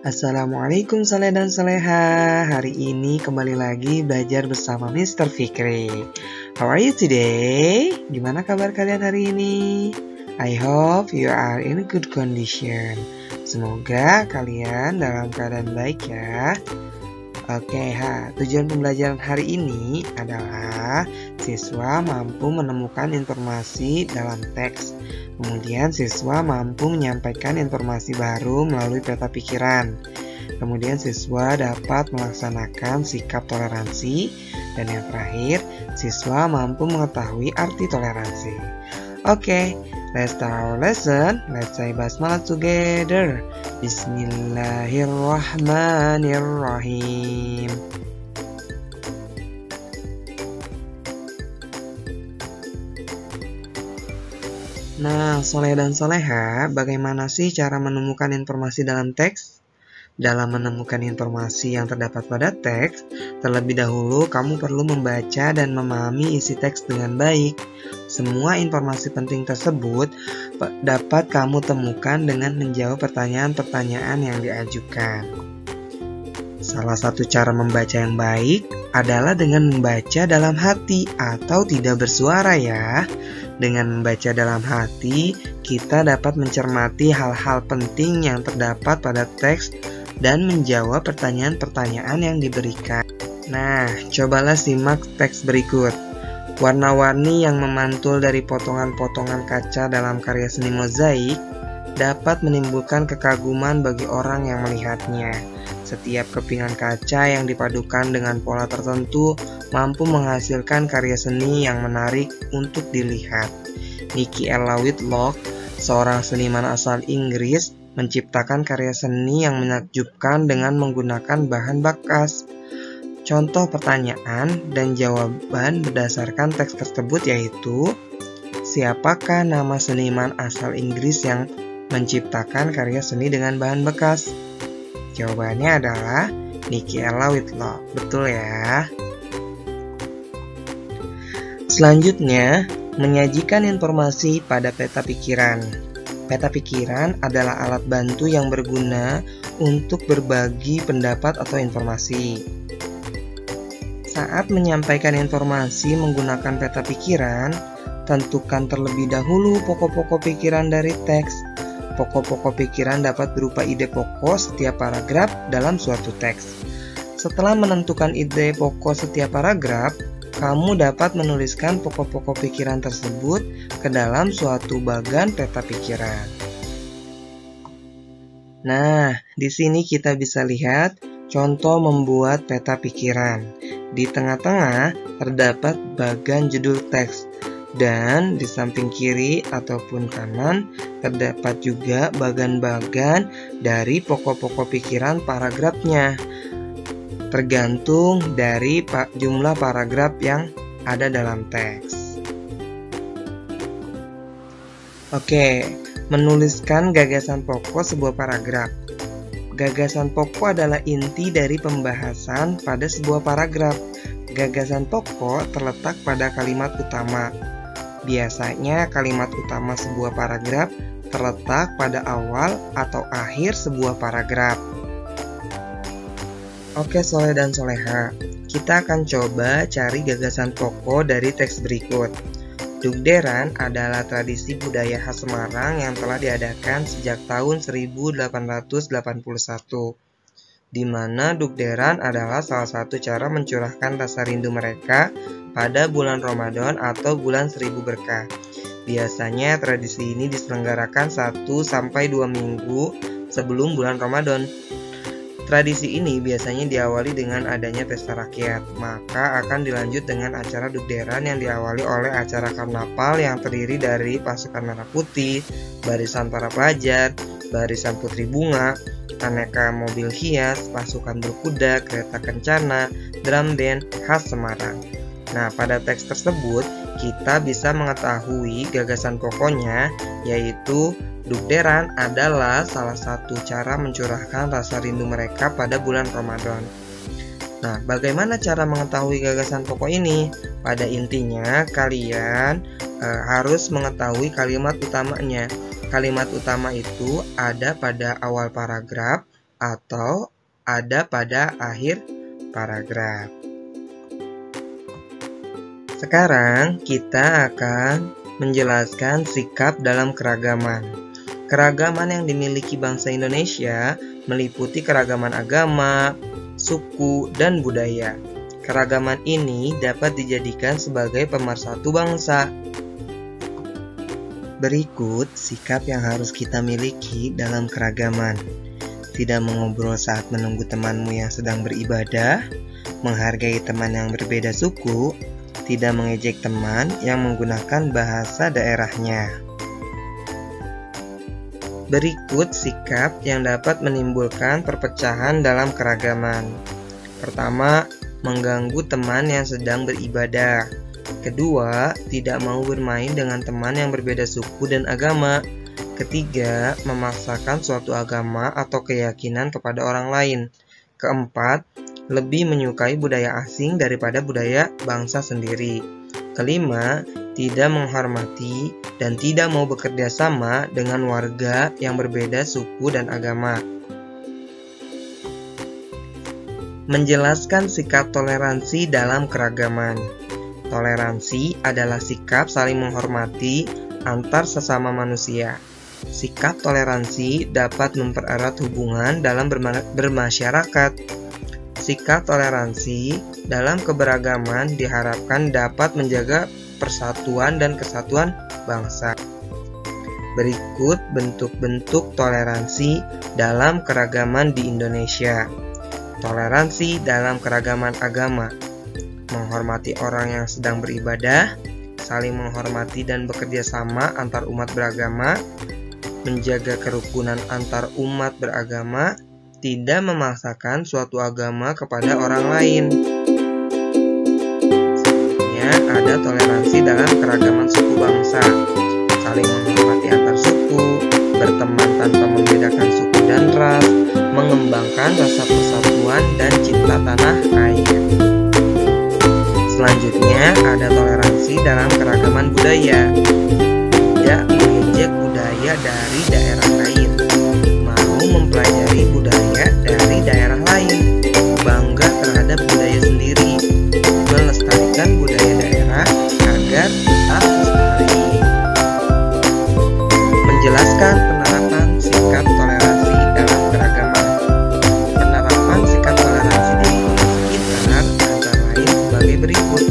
Assalamualaikum Saleh dan Saleha. Hari ini kembali lagi belajar bersama Mr. Fikri. How are you today? Gimana kabar kalian hari ini? I hope you are in good condition. Semoga kalian dalam keadaan baik ya. Oke, tujuan pembelajaran hari ini adalah siswa mampu menemukan informasi dalam teks. Kemudian siswa mampu menyampaikan informasi baru melalui peta pikiran. Kemudian siswa dapat melaksanakan sikap toleransi. Dan yang terakhir, siswa mampu mengetahui arti toleransi. Oke, let's start our lesson. Let's say basmalah together. Bismillahirrahmanirrahim. Nah, Soleh dan Soleha, bagaimana sih cara menemukan informasi dalam teks? Dalam menemukan informasi yang terdapat pada teks, terlebih dahulu kamu perlu membaca dan memahami isi teks dengan baik. Semua informasi penting tersebut dapat kamu temukan dengan menjawab pertanyaan-pertanyaan yang diajukan. Salah satu cara membaca yang baik adalah dengan membaca dalam hati atau tidak bersuara ya. Dengan membaca dalam hati, kita dapat mencermati hal-hal penting yang terdapat pada teks dan menjawab pertanyaan-pertanyaan yang diberikan. Nah, cobalah simak teks berikut. Warna-warni yang memantul dari potongan-potongan kaca dalam karya seni mozaik dapat menimbulkan kekaguman bagi orang yang melihatnya. Setiap kepingan kaca yang dipadukan dengan pola tertentu mampu menghasilkan karya seni yang menarik untuk dilihat. Nicky Ella Whitlock, seorang seniman asal Inggris, menciptakan karya seni yang menakjubkan dengan menggunakan bahan bekas. Contoh pertanyaan dan jawaban berdasarkan teks tersebut yaitu, siapakah nama seniman asal Inggris yang menciptakan karya seni dengan bahan bekas? Jawabannya adalah Nicky Ella Whitlock. Betul ya? Selanjutnya, menyajikan informasi pada peta pikiran. Peta pikiran adalah alat bantu yang berguna untuk berbagi pendapat atau informasi. Saat menyampaikan informasi menggunakan peta pikiran, tentukan terlebih dahulu pokok-pokok pikiran dari teks. Pokok-pokok pikiran dapat berupa ide pokok setiap paragraf dalam suatu teks. Setelah menentukan ide pokok setiap paragraf, kamu dapat menuliskan pokok-pokok pikiran tersebut ke dalam suatu bagan peta pikiran. Nah, di sini kita bisa lihat contoh membuat peta pikiran. Di tengah-tengah terdapat bagan judul teks. Dan di samping kiri ataupun kanan terdapat juga bagan-bagan dari pokok-pokok pikiran paragrafnya. Tergantung dari jumlah paragraf yang ada dalam teks. Oke, menuliskan gagasan pokok sebuah paragraf. Gagasan pokok adalah inti dari pembahasan pada sebuah paragraf. Gagasan pokok terletak pada kalimat utama. Biasanya kalimat utama sebuah paragraf terletak pada awal atau akhir sebuah paragraf. Oke Soleh dan Soleha, kita akan coba cari gagasan pokok dari teks berikut. Dugderan adalah tradisi budaya khas Semarang yang telah diadakan sejak tahun 1881, di mana dugderan adalah salah satu cara mencurahkan rasa rindu mereka pada bulan Ramadan atau bulan 1000 berkah. Biasanya tradisi ini diselenggarakan 1-2 minggu sebelum bulan Ramadan. Tradisi ini biasanya diawali dengan adanya pesta rakyat, maka akan dilanjut dengan acara dugderan yang diawali oleh acara karnaval yang terdiri dari pasukan merah putih, barisan para pelajar, barisan putri bunga, aneka mobil hias, pasukan berkuda, kereta kencana, drum band khas Semarang. Nah, pada teks tersebut kita bisa mengetahui gagasan pokoknya, yaitu dugderan adalah salah satu cara mencurahkan rasa rindu mereka pada bulan Ramadan. Nah, bagaimana cara mengetahui gagasan pokok ini? Pada intinya, kalian harus mengetahui kalimat utamanya. Kalimat utama itu ada pada awal paragraf atau ada pada akhir paragraf. Sekarang kita akan menjelaskan sikap dalam keragaman. Keragaman yang dimiliki bangsa Indonesia meliputi keragaman agama, suku, dan budaya. Keragaman ini dapat dijadikan sebagai pemersatu bangsa. Berikut sikap yang harus kita miliki dalam keragaman. Tidak mengobrol saat menunggu temanmu yang sedang beribadah, menghargai teman yang berbeda suku, tidak mengejek teman yang menggunakan bahasa daerahnya. Berikut sikap yang dapat menimbulkan perpecahan dalam keragaman. Pertama, mengganggu teman yang sedang beribadah. Kedua, tidak mau bermain dengan teman yang berbeda suku dan agama. Ketiga, memaksakan suatu agama atau keyakinan kepada orang lain. Keempat, lebih menyukai budaya asing daripada budaya bangsa sendiri. Kelima, tidak menghormati dan tidak mau bekerja sama dengan warga yang berbeda suku dan agama. Menjelaskan sikap toleransi dalam keragaman. Toleransi adalah sikap saling menghormati antar sesama manusia. Sikap toleransi dapat mempererat hubungan dalam bermasyarakat. Sikap toleransi dalam keberagaman diharapkan dapat menjaga persatuan dan kesatuan bangsa. Berikut bentuk-bentuk toleransi dalam keragaman di Indonesia. Toleransi dalam keragaman agama. Menghormati orang yang sedang beribadah, saling menghormati dan bekerja sama antar umat beragama, menjaga kerukunan antar umat beragama, tidak memaksakan suatu agama kepada orang lain. Ada toleransi dalam keragaman suku bangsa, saling menghormati antar suku, berteman tanpa membedakan suku dan ras, mengembangkan rasa persatuan dan cinta tanah air. Selanjutnya ada toleransi dalam keragaman budaya, tidak mengejek budaya dari daerah lain, mau mempelajari budaya dari daerah lain, bangga terhadap budaya sendiri, melestarikan budaya daerah agar tetap lestari. Menjelaskan penerapan sikap toleransi dalam keragaman. Penerapan sikap toleransi di lingkungan sekitar antara lain sebagai berikut: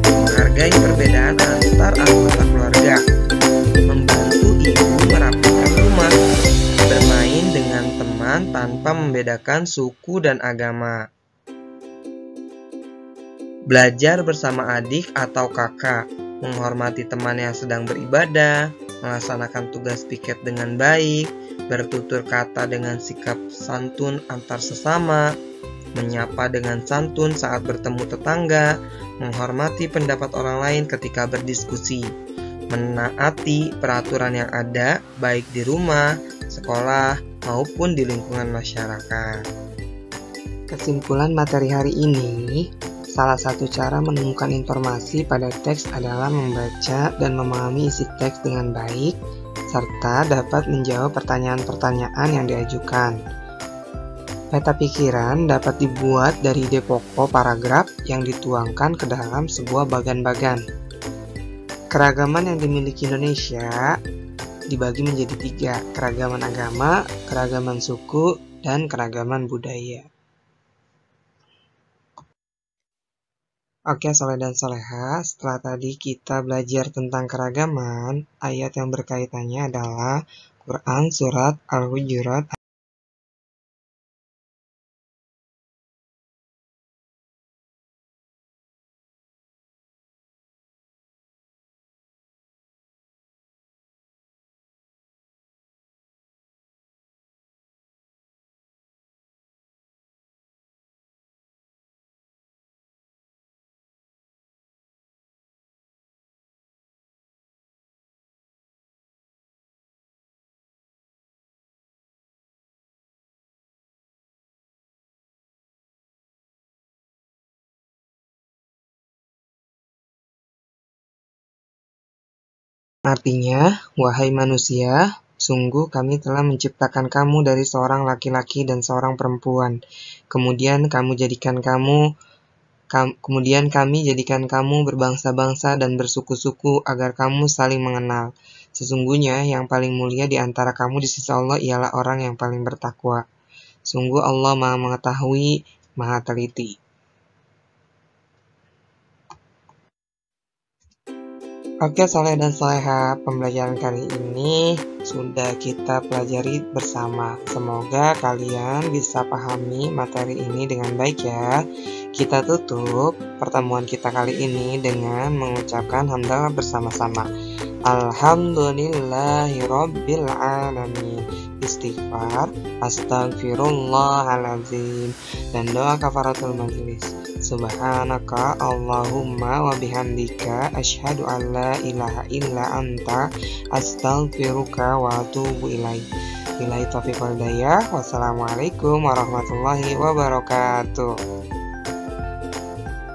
menghargai perbedaan antar anggota keluarga, membantu ibu merapikan rumah, bermain dengan teman tanpa membedakan suku dan agama. Belajar bersama adik atau kakak, menghormati teman yang sedang beribadah, melaksanakan tugas piket dengan baik, bertutur kata dengan sikap santun antar sesama, menyapa dengan santun saat bertemu tetangga, menghormati pendapat orang lain ketika berdiskusi, menaati peraturan yang ada baik di rumah, sekolah, maupun di lingkungan masyarakat. Kesimpulan materi hari ini, salah satu cara menemukan informasi pada teks adalah membaca dan memahami isi teks dengan baik, serta dapat menjawab pertanyaan-pertanyaan yang diajukan. Peta pikiran dapat dibuat dari ide pokok paragraf yang dituangkan ke dalam sebuah bagan-bagan. Keragaman yang dimiliki Indonesia dibagi menjadi 3, keragaman agama, keragaman suku, dan keragaman budaya. Oke, soleh dan soleha, setelah tadi kita belajar tentang keragaman, ayat yang berkaitannya adalah Quran Surat Al-Hujurat Artinya, wahai manusia, sungguh kami telah menciptakan kamu dari seorang laki-laki dan seorang perempuan. Kemudian kami jadikan kamu berbangsa-bangsa dan bersuku-suku agar kamu saling mengenal. Sesungguhnya yang paling mulia di antara kamu di sisi Allah ialah orang yang paling bertakwa. Sungguh Allah Maha Mengetahui, Maha Teliti. Oke, soleh dan soleha, pembelajaran kali ini sudah kita pelajari bersama. Semoga kalian bisa pahami materi ini dengan baik ya. Kita tutup pertemuan kita kali ini dengan mengucapkan hamdalah bersama-sama. Alhamdulillahirabbil alamin. Istighfar, astagfirullahaladzim, dan doa kafaratul majelis. Subhanaka Allahumma wa bihamdika asyhadu an la ilaha illa anta astaghfiruka wa atubu ilaik. Billahi taufiq wal hidayah. Wassalamualaikum warahmatullahi wabarakatuh.